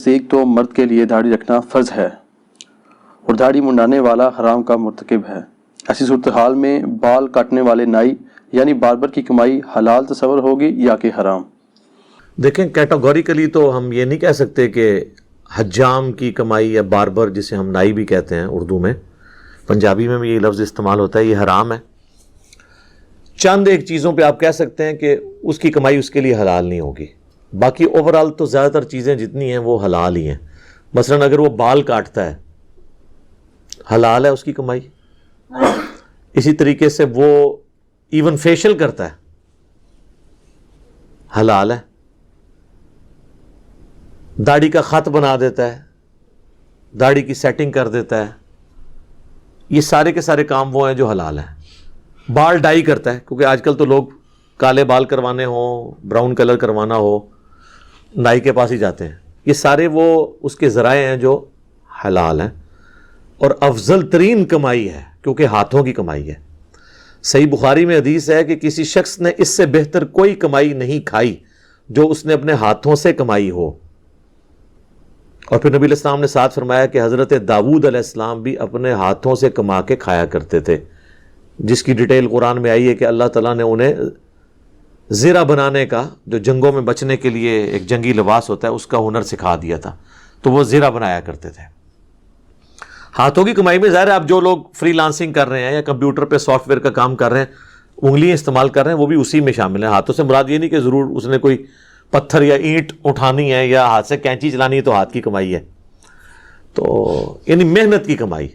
ایک تو مرد کے لیے داڑھی رکھنا فرض ہے اور داڑھی منڈانے والا حرام کا مرتکب ہے۔ ایسی صورتحال میں بال کاٹنے والے نائی یعنی باربر کی کمائی حلال تصور ہوگی یا کہ حرام؟ دیکھیں کیٹاگوریکلی تو ہم یہ نہیں کہہ سکتے کہ حجام کی کمائی یا باربر جسے ہم نائی بھی کہتے ہیں اردو میں، پنجابی میں بھی یہ لفظ استعمال ہوتا ہے، یہ حرام ہے۔ چند ایک چیزوں پہ آپ کہہ سکتے ہیں کہ اس کی کمائی اس کے لیے حلال نہیں ہوگی، باقی اوورال تو زیادہ تر چیزیں جتنی ہیں وہ حلال ہی ہیں۔ مثلا اگر وہ بال کاٹتا ہے حلال ہے اس کی کمائی، اسی طریقے سے وہ ایون فیشل کرتا ہے حلال ہے، داڑھی کا خط بنا دیتا ہے، داڑھی کی سیٹنگ کر دیتا ہے، یہ سارے کے سارے کام وہ ہیں جو حلال ہیں۔ بال ڈائی کرتا ہے، کیونکہ آج کل تو لوگ کالے بال کروانے ہوں، براؤن کلر کروانا ہو، نائی کے پاس ہی جاتے ہیں، یہ سارے وہ اس کے ذرائع ہیں جو حلال ہیں، اور افضل ترین کمائی ہے کیونکہ ہاتھوں کی کمائی ہے۔ صحیح بخاری میں حدیث ہے کہ کسی شخص نے اس سے بہتر کوئی کمائی نہیں کھائی جو اس نے اپنے ہاتھوں سے کمائی ہو۔ اور پھر نبی علیہ السلام نے ساتھ فرمایا کہ حضرت داؤد علیہ السلام بھی اپنے ہاتھوں سے کما کے کھایا کرتے تھے، جس کی ڈیٹیل قرآن میں آئی ہے کہ اللہ تعالیٰ نے انہیں زیرہ بنانے کا، جو جنگوں میں بچنے کے لیے ایک جنگی لباس ہوتا ہے، اس کا ہنر سکھا دیا تھا، تو وہ زیرہ بنایا کرتے تھے۔ ہاتھوں کی کمائی میں ظاہر ہے آپ جو لوگ فری لانسنگ کر رہے ہیں یا کمپیوٹر پہ سافٹ ویئر کا کام کر رہے ہیں، انگلیاں استعمال کر رہے ہیں، وہ بھی اسی میں شامل ہیں۔ ہاتھوں سے مراد یہ نہیں کہ ضرور اس نے کوئی پتھر یا اینٹ اٹھانی ہے یا ہاتھ سے کینچی چلانی ہے تو ہاتھ کی کمائی ہے، تو یعنی محنت کی کمائی۔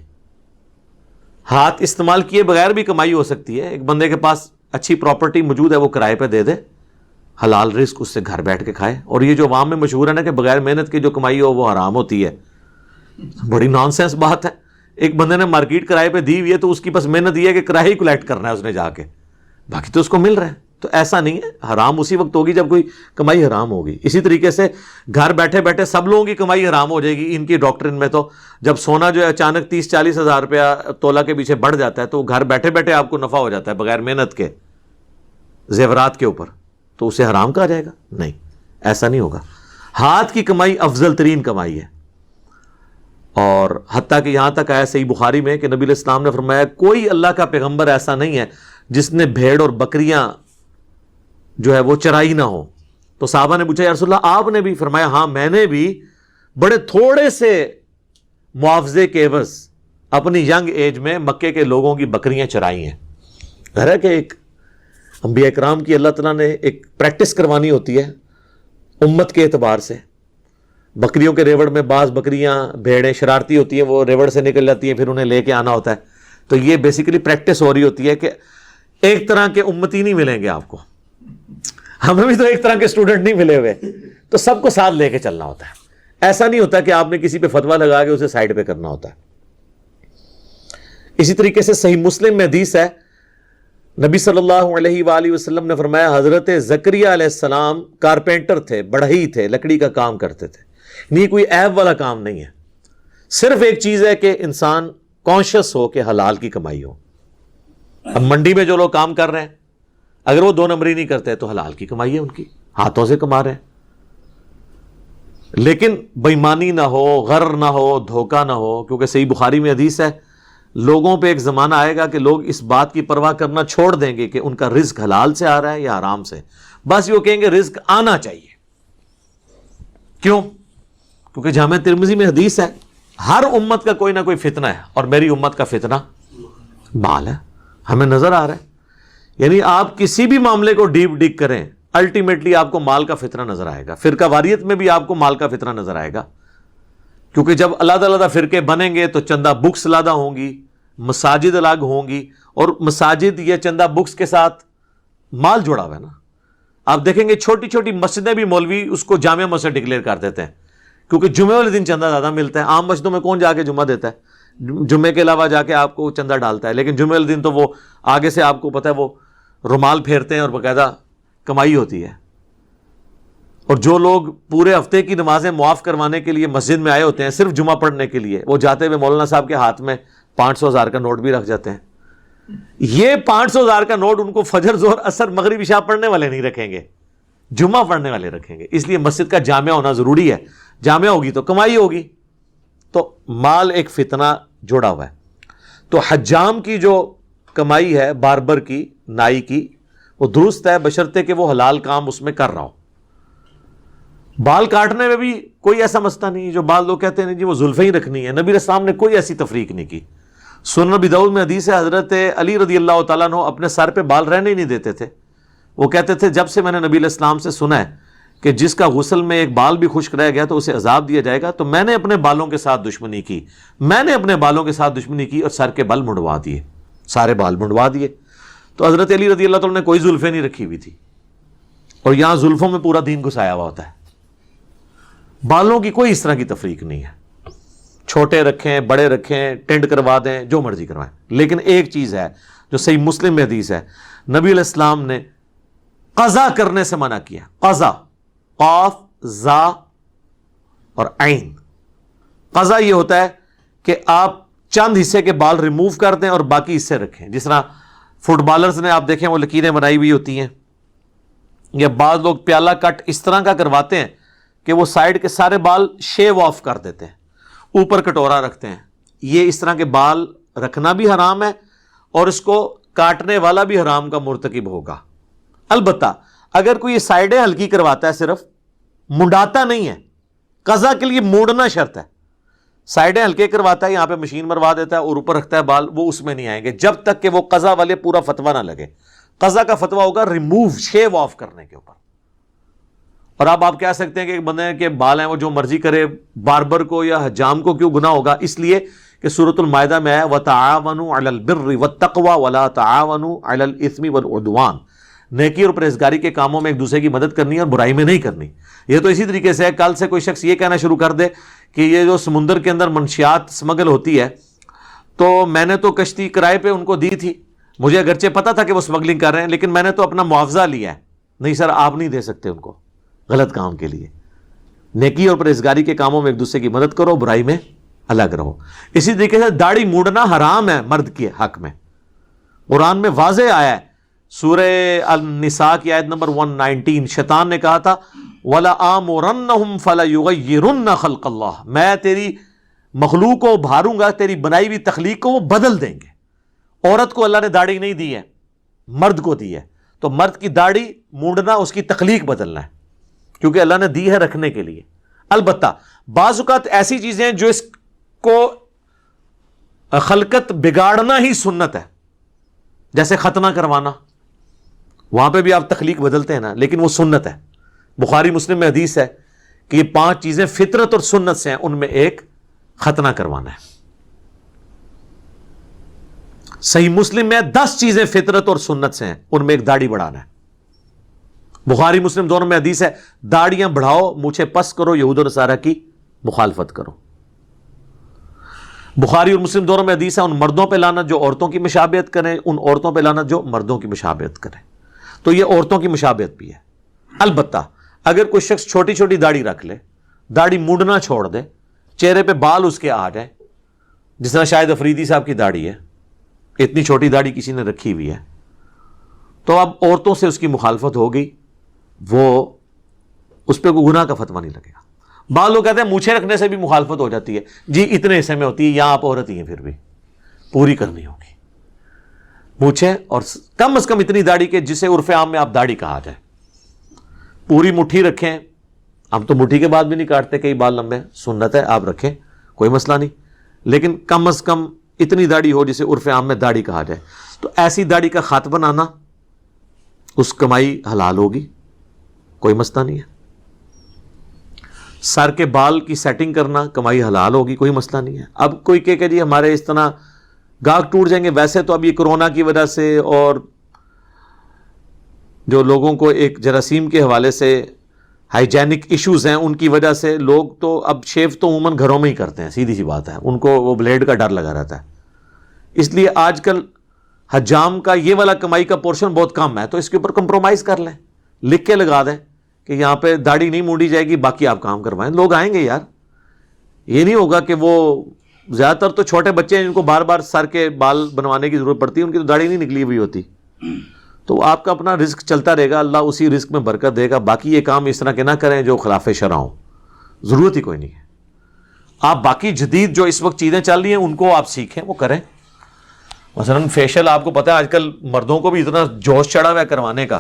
ہاتھ استعمال کیے بغیر بھی کمائی ہو سکتی ہے، ایک بندے کے پاس اچھی پراپرٹی موجود ہے، وہ کرائے پہ دے دے، حلال رزق اس سے گھر بیٹھ کے کھائے۔ اور یہ جو عوام میں مشہور ہے نا کہ بغیر محنت کی جو کمائی ہو وہ حرام ہوتی ہے، بڑی نان سینس بات ہے۔ ایک بندے نے مارکیٹ کرائے پہ دی ہوئی ہے تو اس کی بس محنت یہ ہے کہ کرایہ ہی کلیکٹ کرنا ہے اس نے جا کے، باقی تو اس کو مل رہا ہے۔ تو ایسا نہیں ہے، حرام اسی وقت ہوگی جب کوئی کمائی حرام ہوگی۔ اسی طریقے سے گھر بیٹھے بیٹھے سب لوگوں کی کمائی حرام ہو جائے گی۔ ان کی ڈاکٹرن میں تو جب سونا جو ہے اچانک 30-40 ہزار روپیہ تولہ کے پیچھے بڑھ جاتا ہے تو گھر بیٹھے بیٹھے آپ کو نفع ہو جاتا ہے بغیر محنت کے زیورات کے اوپر، تو اسے حرام کہا جائے گا؟ نہیں، ایسا نہیں ہوگا۔ ہاتھ کی کمائی افضل ترین کمائی ہے، اور حتیٰ کہ یہاں تک آیا صحیح بخاری میں کہ نبی علیہ السلام نے فرمایا کوئی اللہ کا پیغمبر ایسا نہیں ہے جس نے بھیڑ اور بکریاں جو ہے وہ چرائی نہ ہو۔ تو صحابہ نے پوچھا یا رسول اللہ آپ نے بھی؟ فرمایا ہاں میں نے بھی بڑے تھوڑے سے معاوضے کے عوض اپنی ینگ ایج میں مکے کے لوگوں کی بکریاں چرائی ہیں۔ ہے کہ ایک انبیاء اکرام کی اللہ تعالیٰ نے ایک پریکٹس کروانی ہوتی ہے امت کے اعتبار سے۔ بکریوں کے ریوڑ میں بعض بکریاں بھیڑیں شرارتی ہوتی ہیں، وہ ریوڑ سے نکل جاتی ہیں، پھر انہیں لے کے آنا ہوتا ہے۔ تو یہ بیسیکلی پریکٹس ہو رہی ہوتی ہے کہ ایک طرح کے امتی نہیں ملیں گے آپ کو، ہمیں بھی تو ایک طرح کے اسٹوڈنٹ نہیں ملے ہوئے، تو سب کو ساتھ لے کے چلنا ہوتا ہے۔ ایسا نہیں ہوتا کہ آپ نے کسی پہ فتویٰ لگا کے اسے سائڈ پہ کرنا ہوتا ہے۔ اسی طریقے سے صحیح مسلم میں حدیث ہے، نبی صلی اللہ علیہ وآلہ وسلم نے فرمایا حضرت زکریہ علیہ السلام کارپینٹر تھے، بڑھئی تھے، لکڑی کا کام کرتے تھے۔ نہیں، کوئی عیب والا کام نہیں ہے، صرف ایک چیز ہے کہ انسان کانشیس ہو کہ حلال کی کمائی ہو۔ اب منڈی میں جو لوگ کام کر رہے ہیں اگر وہ 2 نمبری نہیں کرتے تو حلال کی کمائی ہے، ان کی ہاتھوں سے کما رہے ہیں، لیکن بےایمانی نہ ہو، غر نہ ہو، دھوکہ نہ ہو، کیونکہ صحیح بخاری میں حدیث ہے لوگوں پہ ایک زمانہ آئے گا کہ لوگ اس بات کی پرواہ کرنا چھوڑ دیں گے کہ ان کا رزق حلال سے آ رہا ہے یا حرام سے، بس وہ کہیں گے رزق آنا چاہیے۔ کیوں؟ کیونکہ جامع ترمذی میں حدیث ہے ہر امت کا کوئی نہ کوئی فتنہ ہے، اور میری امت کا فتنہ مال ہے۔ ہمیں نظر آ رہا ہے، یعنی آپ کسی بھی معاملے کو ڈیپ ڈگ کریں الٹیمیٹلی آپ کو مال کا فتنہ نظر آئے گا۔ فرقہ واریت میں بھی آپ کو مال کا فتنہ نظر آئے گا، کیونکہ جب علیحدہ علیحدہ فرقے بنیں گے تو چندہ بکس علیحدہ ہوں گی، مساجد الگ ہوں گی، اور مساجد یا چندہ بکس کے ساتھ مال جڑا ہوا ہے نا۔ آپ دیکھیں گے چھوٹی چھوٹی مسجدیں بھی مولوی اس کو جامع مسجد ڈکلیئر کر دیتے ہیں، کیونکہ جمعے والے دن چندہ زیادہ ملتا ہے۔ عام مسجدوں میں کون جا کے جمعہ دیتا ہے؟ جمعے کے علاوہ جا کے آپ کو چندہ ڈالتا ہے، لیکن جمعے والے دن تو وہ آگے سے آپ کو پتہ ہے وہ رومال پھیرتے ہیں اور باقاعدہ کمائی ہوتی ہے۔ اور جو لوگ پورے ہفتے کی نمازیں معاف کروانے کے لیے مسجد میں آئے ہوتے ہیں صرف جمعہ پڑھنے کے لیے، وہ جاتے ہوئے مولانا صاحب کے ہاتھ میں 500,000 کا نوٹ بھی رکھ جاتے ہیں۔ یہ 500,000 کا نوٹ ان کو فجر ظہر عصر مغرب عشاء پڑھنے والے نہیں رکھیں گے، جمعہ پڑھنے والے رکھیں گے۔ اس لیے مسجد کا جامع ہونا ضروری ہے۔ جامع ہوگی تو کمائی ہوگی. تو مال ایک فتنہ جوڑا ہوا ہے. تو حجام کی جو کمائی ہے باربر کی, نائی کی, وہ درست ہے بشرطے کہ وہ حلال کام اس میں کر رہا ہو. بال کاٹنے میں بھی کوئی ایسا مسئلہ نہیں ہے. جو بعض لوگ کہتے ہیں جی وہ زلفیں ہی رکھنی ہے, نبی علیہ السلام نے کوئی ایسی تفریق نہیں کی. سنن ابی داؤد میں حدیث ہے, حضرت علی رضی اللہ تعالیٰ عنہ اپنے سر پہ بال رہنے ہی نہیں دیتے تھے. وہ کہتے تھے جب سے میں نے نبی علیہ السلام سے سنا ہے کہ جس کا غسل میں ایک بال بھی خشک رہ گیا تو اسے عذاب دیا جائے گا, تو میں نے اپنے بالوں کے ساتھ دشمنی کی, میں نے اپنے بالوں کے ساتھ دشمنی کی اور سر کے بال منڈوا دیے, سارے بال منڈوا دیے. تو حضرت علی رضی اللہ تعالیٰ نے کوئی زلفیں نہیں رکھی ہوئی تھی, اور یہاں زلفوں میں پورا دین گھسایا ہوا ہوتا ہے. بالوں کی کوئی اس طرح کی تفریق نہیں ہے, چھوٹے رکھیں بڑے رکھیں, ٹینڈ کروا دیں, جو مرضی کروائیں. لیکن ایک چیز ہے جو صحیح مسلم میں حدیث ہے, نبی علیہ السلام نے قضا کرنے سے منع کیا. قضا, قاف زا اور عین. قضا یہ ہوتا ہے کہ آپ چند حصے کے بال ریموو کر دیں اور باقی حصے رکھیں. جس طرح فٹ بالرز نے آپ دیکھیں وہ لکیریں بنائی ہوئی ہوتی ہیں, یا بعض لوگ پیالہ کٹ اس طرح کا کرواتے ہیں کہ وہ سائڈ کے سارے بال شیو آف کر دیتے ہیں, اوپر کٹورا رکھتے ہیں. یہ اس طرح کے بال رکھنا بھی حرام ہے اور اس کو کاٹنے والا بھی حرام کا مرتکب ہوگا. البتہ اگر کوئی یہ سائڈیں ہلکی کرواتا ہے, صرف منڈاتا نہیں ہے, قضا کے لیے مونڈنا شرط ہے. سائڈیں ہلکے کرواتا ہے, یہاں پہ مشین مروا دیتا ہے اور اوپر رکھتا ہے بال, وہ اس میں نہیں آئیں گے جب تک کہ وہ قضا والے پورا فتویٰ نہ لگے. قضا کا فتویٰ ہوگا ریموو, شیو آف کرنے کے اوپر. اور اب آپ کہہ سکتے ہیں کہ ایک بندے کے بال ہیں وہ جو مرضی کرے, باربر کو یا حجام کو کیوں گناہ ہوگا؟ اس لیے کہ سورۃ المائدہ میں ہے وَتَعَاوَنُوا عَلَى الْبِرِّ وَالتَّقْوَى وَلَا تَعَاوَنُوا عَلَى الْإِثْمِ وَالْعُدْوَانِ. نیکی اور پرہیزگاری کے کاموں میں ایک دوسرے کی مدد کرنی ہے اور برائی میں نہیں کرنی. یہ تو اسی طریقے سے ہے, کل سے کوئی شخص یہ کہنا شروع کر دے کہ یہ جو سمندر کے اندر منشیات سمگل ہوتی ہے تو میں نے تو کشتی کرائے پہ ان کو دی تھی, مجھے اگرچہ پتا تھا کہ وہ سمگلنگ کر رہے ہیں لیکن میں نے تو اپنا معاوضہ لیا ہے. نہیں سر, آپ نہیں دے سکتے ان کو غلط کام کے لیے. نیکی اور پرہیزگاری کے کاموں میں ایک دوسرے کی مدد کرو, برائی میں الگ رہو. اسی طریقے سے داڑھی مونڈنا حرام ہے مرد کے حق میں. قرآن میں واضح آیا ہے, سورہ النساء کی آیت نمبر 119, شیطان نے کہا تھا وَلَآمُرَنَّهُمْ فَلَيُغَيِّرُنَّ خَلْقَ اللَّهِ, میں تیری مخلوق کو ابھاروں گا, تیری بنائی ہوئی تخلیق کو وہ بدل دیں گے. عورت کو اللہ نے داڑھی نہیں دی ہے, مرد کو دی ہے. تو مرد کی داڑھی مونڈنا اس کی تخلیق بدلنا ہے, کیونکہ اللہ نے دی ہے رکھنے کے لیے. البتہ بعض اوقات ایسی چیزیں ہیں جو اس کو خلقت بگاڑنا ہی سنت ہے, جیسے ختنہ کروانا, وہاں پہ بھی آپ تخلیق بدلتے ہیں نا, لیکن وہ سنت ہے. بخاری مسلم میں حدیث ہے کہ یہ 5 چیزیں فطرت اور سنت سے ہیں, ان میں ایک ختنہ کروانا ہے. صحیح مسلم میں 10 چیزیں فطرت اور سنت سے ہیں, ان میں ایک داڑھی بڑھانا ہے. بخاری مسلم دونوں میں حدیث ہے داڑیاں بڑھاؤ, مونچھیں پس کرو, یہود و نصارہ کی مخالفت کرو. بخاری اور مسلم دونوں میں حدیث ہے ان مردوں پہ لعنت جو عورتوں کی مشابہت کریں, ان عورتوں پہ لعنت جو مردوں کی مشابہت کریں. تو یہ عورتوں کی مشابہت بھی ہے. البتہ اگر کوئی شخص چھوٹی چھوٹی داڑھی رکھ لے, داڑھی مونڈنا چھوڑ دے, چہرے پہ بال اس کے آ جائیں, جس طرح شاہد افریدی صاحب کی داڑھی ہے, اتنی چھوٹی داڑھی کسی نے رکھی ہوئی ہے, تو اب عورتوں سے اس کی مخالفت ہو گئی, وہ اس پہ کوئی گناہ کا فتویٰ نہیں لگے گا. بعض لوگ کہتے ہیں مونچھیں رکھنے سے بھی مخالفت ہو جاتی ہے. جی اتنے حصے میں ہوتی ہے, یہاں آپ عورت ہی ہیں, پھر بھی پوری کرنی ہوگی مونچھیں, اور کم از کم اتنی داڑھی کہ جسے عرف عام میں آپ داڑھی کہا جائے. پوری مٹھی رکھیں, ہم تو مٹھی کے بعد بھی نہیں کاٹتے, کئی بال لمبے, سنت ہے آپ رکھیں, کوئی مسئلہ نہیں, لیکن کم از کم اتنی داڑھی ہو جسے عرف عام میں داڑھی کہا جائے. تو ایسی داڑھی کا خط بنانا, اس کمائی حلال ہوگی, کوئی مسئلہ نہیں ہے. سر کے بال کی سیٹنگ کرنا کمائی حلال ہوگی, کوئی مسئلہ نہیں ہے. اب کوئی کہ جی ہمارے اس طرح گاہک ٹوٹ جائیں گے, ویسے تو اب یہ کرونا کی وجہ سے اور جو لوگوں کو ایک جراثیم کے حوالے سے ہائیجینک ایشوز ہیں ان کی وجہ سے لوگ تو اب شیو تو عموماً گھروں میں ہی کرتے ہیں, سیدھی سی بات ہے, ان کو وہ بلیڈ کا ڈر لگا رہتا ہے. اس لیے آج کل حجام کا یہ والا کمائی کا پورشن بہت کم ہے, تو اس کے اوپر کمپرومائز کر لیں, لکھ کے لگا دیں کہ یہاں پہ داڑھی نہیں مونڈی جائے گی, باقی آپ کام کروائیں. لوگ آئیں گے یار, یہ نہیں ہوگا کہ وہ زیادہ تر تو چھوٹے بچے ہیں جن کو بار بار سر کے بال بنوانے کی ضرورت پڑتی ہے, ان کی تو داڑھی نہیں نکلی ہوئی ہوتی, تو آپ کا اپنا رزق چلتا رہے گا, اللہ اسی رزق میں برکت دے گا. باقی یہ کام اس طرح کے نہ کریں جو خلاف شرع ہوں. ضرورت ہی کوئی نہیں ہے. آپ باقی جدید جو اس وقت چیزیں چل رہی ہیں ان کو آپ سیکھیں, وہ کریں. مثلا فیشل آپ کو پتا ہے آج کل مردوں کو بھی اتنا جوش چڑھا ہوا ہے کروانے کا,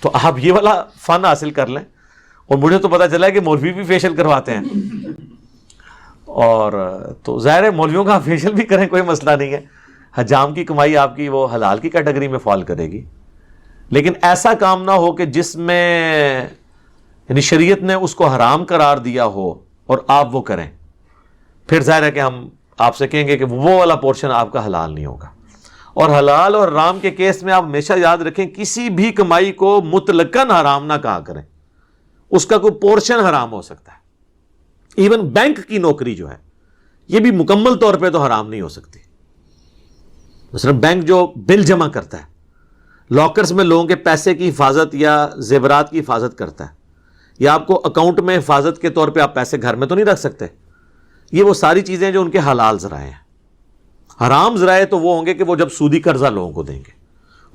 تو آپ یہ والا فن حاصل کر لیں. اور مجھے تو پتا چلا ہے کہ مولوی بھی فیشل کرواتے ہیں, اور تو ظاہر ہے مولویوں کا فیشل بھی کریں, کوئی مسئلہ نہیں ہے. حجام کی کمائی آپ کی وہ حلال کی کیٹیگری میں فال کرے گی, لیکن ایسا کام نہ ہو کہ جس میں یعنی شریعت نے اس کو حرام قرار دیا ہو اور آپ وہ کریں. پھر ظاہر ہے کہ ہم آپ سے کہیں گے کہ وہ والا پورشن آپ کا حلال نہیں ہوگا. اور حلال اور حرام کے کیس میں آپ ہمیشہ یاد رکھیں, کسی بھی کمائی کو مطلقاً حرام نہ کہا کریں, اس کا کوئی پورشن حرام ہو سکتا ہے. ایون بینک کی نوکری جو ہے یہ بھی مکمل طور پہ تو حرام نہیں ہو سکتی. مثلا بینک جو بل جمع کرتا ہے, لاکرز میں لوگوں کے پیسے کی حفاظت یا زیورات کی حفاظت کرتا ہے, یا آپ کو اکاؤنٹ میں حفاظت کے طور پہ آپ پیسے گھر میں تو نہیں رکھ سکتے. یہ وہ ساری چیزیں جو ان کے حلال ذرائع ہیں. حرام ذرائع تو وہ ہوں گے کہ وہ جب سودی قرضہ لوگوں کو دیں گے,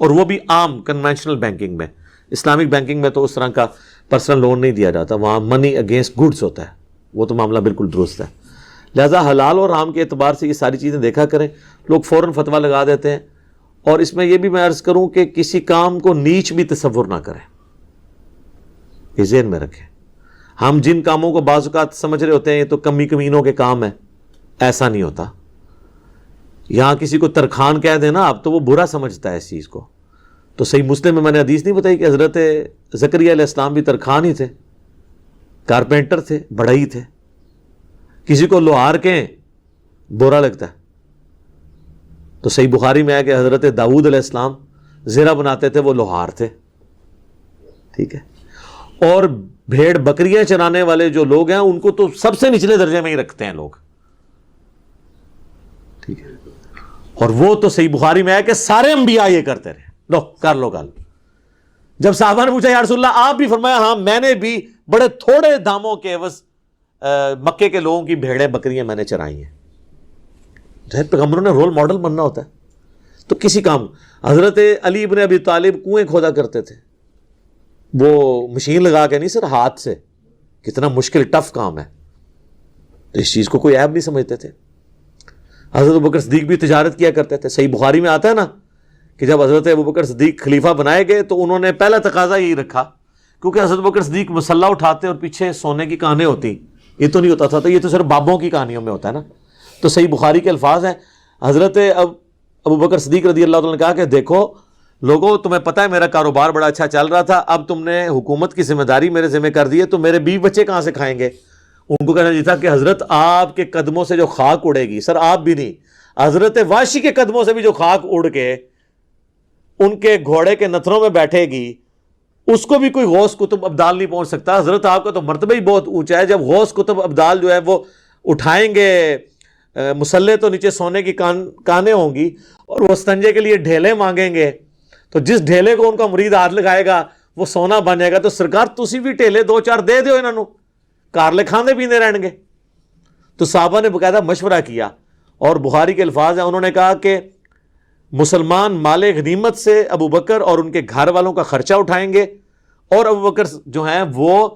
اور وہ بھی عام کنونشنل بینکنگ میں. اسلامک بینکنگ میں تو اس طرح کا پرسنل لون نہیں دیا جاتا, وہاں منی اگینسٹ گڈس ہوتا ہے, وہ تو معاملہ بالکل درست ہے. لہذا حلال اور حرام کے اعتبار سے یہ ساری چیزیں دیکھا کریں. لوگ فوراً فتویٰ لگا دیتے ہیں, اور اس میں یہ بھی میں عرض کروں کہ کسی کام کو نیچ بھی تصور نہ کریں, یہ ذہن میں رکھیں. ہم جن کاموں کو بعض اوقات سمجھ رہے ہوتے ہیں یہ تو کمی کمینوں کے کام ہیں, ایسا نہیں ہوتا. یہاں کسی کو ترخان کہہ دینا آپ تو وہ برا سمجھتا ہے اس چیز کو. تو صحیح مسلم میں نے حدیث نہیں بتائی کہ حضرت زکریا علیہ السلام بھی ترخان ہی تھے, کارپینٹر تھے, بڑھئی تھے. کسی کو لوہار کہیں برا لگتا ہے. تو صحیح بخاری میں ہے کہ حضرت داؤد علیہ السلام زیرہ بناتے تھے, وہ لوہار تھے. ٹھیک ہے. اور بھیڑ بکریاں چرانے والے جو لوگ ہیں ان کو تو سب سے نچلے درجے میں ہی رکھتے ہیں لوگ. ٹھیک ہے. اور وہ تو صحیح بخاری میں ہے کہ سارے انبیاء یہ کرتے رہے. لو کر لو گل. جب صحابہ نے پوچھا یا رسول اللہ, آپ بھی فرمایا ہاں میں نے بھی بڑے تھوڑے داموں کے عوض مکے کے لوگوں کی بھیڑیں بکریاں میں نے چرائی ہیں. پیغمبروں نے رول ماڈل بننا ہوتا ہے. تو کسی کام, حضرت علی ابن ابی طالب کنویں کھودا کرتے تھے, وہ مشین لگا کے نہیں سر, ہاتھ سے. کتنا مشکل ٹف کام ہے, تو اس چیز کو کوئی عیب نہیں سمجھتے تھے. حضرت ابوبکر صدیق بھی تجارت کیا کرتے تھے. صحیح بخاری میں آتا ہے نا کہ جب حضرت ابوبکر صدیق خلیفہ بنائے گئے تو انہوں نے پہلا تقاضا یہی رکھا, کیونکہ حضرت ابوبکر صدیق مسلح اٹھاتے اور پیچھے سونے کی کانیں ہوتی, یہ تو نہیں ہوتا تھا. تو یہ تو صرف بابوں کی کہانیوں میں ہوتا ہے نا. تو صحیح بخاری کے الفاظ ہیں, حضرت ابوبکر صدیق رضی اللہ عنہ نے کہا کہ دیکھو لوگوں, تمہیں پتہ ہے میرا کاروبار بڑا اچھا چل رہا تھا, اب تم نے حکومت کی ذمہ داری میرے ذمہ کر دی ہے, تو میرے بیوی بچے کہاں سے کھائیں گے. ان کو کہنا یہ تھا کہ حضرت آپ کے قدموں سے جو خاک اڑے گی, سر آپ بھی نہیں, حضرت واشی کے قدموں سے بھی جو خاک اڑ کے ان کے گھوڑے کے نتھروں میں بیٹھے گی, اس کو بھی کوئی غوث کتب ابدال نہیں پہنچ سکتا. حضرت آپ کا تو مرتبہ ہی بہت اونچا ہے, جب غوث کتب ابدال جو ہے وہ اٹھائیں گے مسلح تو نیچے سونے کی کانیں ہوں گی, اور وہ استنجے کے لیے ڈھیلے مانگیں گے, تو جس ڈھیلے کو ان کا مرید ہاتھ لگائے گا وہ سونا بن جائے گا. تو سرکار تسی بھی ڈھیلے 2-4 دے دیو انہوں, کارلے کھاندے پیندے رہن گے. تو صحابہ نے باقاعدہ مشورہ کیا, اور بخاری کے الفاظ ہیں, انہوں نے کہا کہ مسلمان مال غنیمت سے ابوبکر اور ان کے گھر والوں کا خرچہ اٹھائیں گے, اور ابوبکر جو ہیں وہ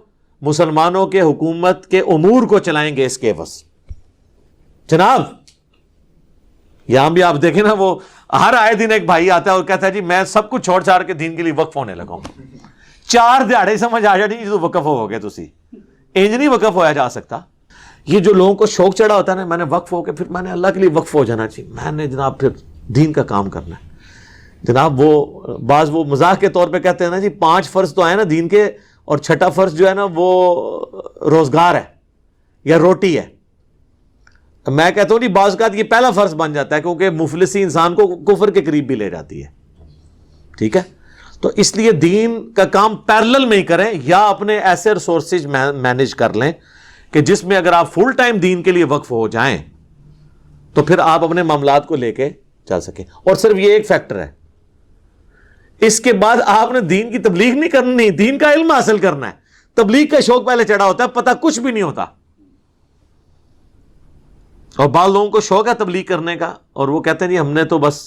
مسلمانوں کے حکومت کے امور کو چلائیں گے اس کے عوض. جناب یہاں بھی آپ دیکھیں نا, وہ ہر آئے دن ایک بھائی آتا ہے اور کہتا ہے جی میں سب کچھ چھوڑ چھاڑ کے دین کے لیے وقف ہونے لگا ہوں. 4 دہاڑے سمجھ آ جائے جو وقف ہو گئے, تسی انج نہیں وقف ہویا جا سکتا. یہ جو لوگوں کو شوق چڑھا ہوتا ہے نا, میں نے وقف ہو کے پھر میں نے اللہ کے لیے وقف ہو جانا چاہیے, میں نے جناب پھر دین کا کام کرنا ہے. جناب وہ بعض وہ مزاح کے طور پہ کہتے ہیں نا جی 5 فرض تو آئے نا دین کے, اور 6واں فرض جو ہے نا وہ روزگار ہے یا روٹی ہے. میں کہتا ہوں جی بعض اوقات یہ پہلا فرض بن جاتا ہے, کیونکہ مفلسی انسان کو کفر کے قریب بھی لے جاتی ہے. ٹھیک ہے. تو اس لیے دین کا کام پیرلل میں ہی کریں, یا اپنے ایسے ریسورسز مینیج کر لیں کہ جس میں اگر آپ فل ٹائم دین کے لیے وقف ہو جائیں تو پھر آپ اپنے معاملات کو لے کے چل سکیں. اور صرف یہ ایک فیکٹر ہے, اس کے بعد آپ نے دین کی تبلیغ نہیں کرنی, دین کا علم حاصل کرنا ہے. تبلیغ کا شوق پہلے چڑھا ہوتا ہے, پتہ کچھ بھی نہیں ہوتا. اور بعض لوگوں کو شوق ہے تبلیغ کرنے کا, اور وہ کہتے ہیں جی ہم نے تو بس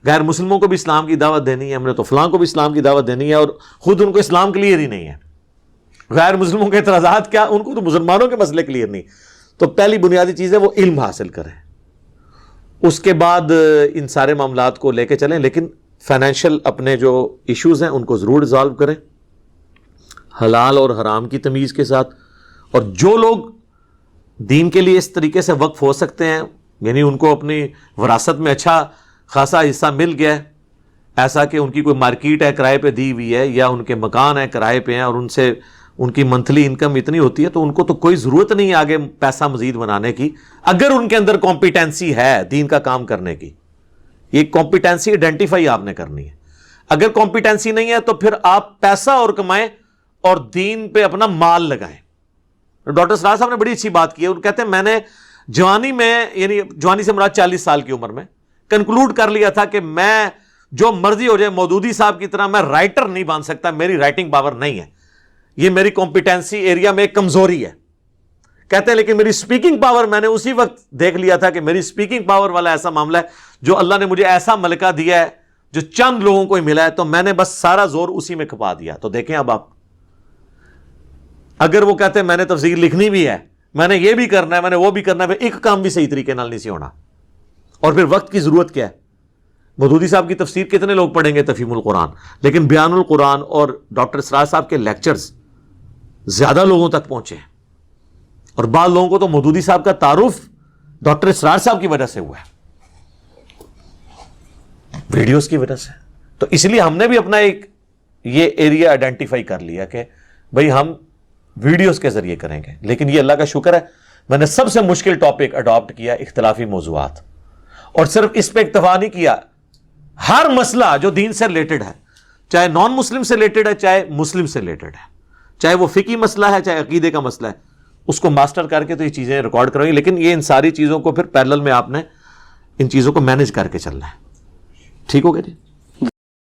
غیر مسلموں کو بھی اسلام کی دعوت دینی ہے, ہم نے تو فلاں کو بھی اسلام کی دعوت دینی ہے, اور خود ان کو اسلام کلیئر ہی نہیں ہے. غیر مسلموں کے اعتراضات کیا، ان کو تو مسلمانوں کے مسئلے کلیئر نہیں. تو پہلی بنیادی چیز ہے وہ علم حاصل کریں، اس کے بعد ان سارے معاملات کو لے کے چلیں. لیکن فائنینشیل اپنے جو ایشوز ہیں ان کو ضرور ریزالو کریں حلال اور حرام کی تمیز کے ساتھ. اور جو لوگ دین کے لیے اس طریقے سے وقف ہو سکتے ہیں، یعنی ان کو اپنی وراثت میں اچھا خاصا حصہ مل گیا ہے، ایسا کہ ان کی کوئی مارکیٹ ہے کرائے پہ دی ہوئی ہے، یا ان کے مکان ہیں کرائے پہ ہیں اور ان سے ان کی منتھلی انکم اتنی ہوتی ہے، تو ان کو تو کوئی ضرورت نہیں آگے پیسہ مزید بنانے کی، اگر ان کے اندر کمپیٹنسی ہے دین کا کام کرنے کی. یہ کمپیٹنسی آئیڈینٹیفائی آپ نے کرنی ہے. اگر کمپیٹنسی نہیں ہے تو پھر آپ پیسہ اور کمائیں اور دین پہ اپنا مال لگائیں. ڈاکٹر سراج صاحب نے بڑی اچھی بات کی ہے. وہ کہتے ہیں میں نے جوانی میں، یعنی جوانی سے مراد 40 سال کی عمر میں کنکلوڈ کر لیا تھا کہ میں جو مرضی ہو جائے مودودی صاحب کی طرح میں رائٹر نہیں بن سکتا، میری رائٹنگ پاور نہیں ہے، یہ میری کمپیٹنسی ایریا میں ایک کمزوری ہے. کہتے ہیں لیکن میری سپیکنگ پاور، میں نے اسی وقت دیکھ لیا تھا کہ میری سپیکنگ پاور والا ایسا معاملہ ہے جو اللہ نے مجھے ایسا ملکہ دیا ہے جو چند لوگوں کو ہی ملا ہے، تو میں نے بس سارا زور اسی میں کھپا دیا. تو دیکھیں اب آپ، اگر وہ کہتے ہیں میں نے تفسیر لکھنی بھی ہے، میں نے یہ بھی کرنا ہے، میں نے وہ بھی کرنا ہے، پھر ایک کام بھی صحیح طریقے نال نہیں سی ہونا. اور پھر وقت کی ضرورت کیا ہے؟ مودودی صاحب کی تفسیر کتنے لوگ پڑھیں گے تفہیم القرآن، لیکن بیان القرآن اور ڈاکٹر سراج صاحب کے لیکچرز زیادہ لوگوں تک پہنچے ہیں. اور بعض لوگوں کو تو مودودی صاحب کا تعارف ڈاکٹر سراج صاحب کی وجہ سے ہوا ہے، ویڈیوز کی وجہ سے. تو اس لیے ہم نے بھی اپنا ایک یہ ایریا آئیڈینٹیفائی کر لیا کہ بھئی ہم ویڈیوز کے ذریعے کریں گے. لیکن یہ اللہ کا شکر ہے میں نے سب سے مشکل ٹاپک اڈاپٹ کیا، اختلافی موضوعات. اور صرف اس پہ اکتفا نہیں کیا، ہر مسئلہ جو دین سے ریلیٹڈ ہے، چاہے نان مسلم سے ریلیٹڈ ہے چاہے مسلم سے ریلیٹڈ ہے، چاہے وہ فقہی مسئلہ ہے چاہے عقیدے کا مسئلہ ہے، اس کو ماسٹر کر کے تو یہ چیزیں ریکارڈ کریں گے. لیکن یہ ان ساری چیزوں کو پھر پیرلل میں آپ نے ان چیزوں کو مینج کر کے چلنا ہے. ٹھیک ہو گیا جی؟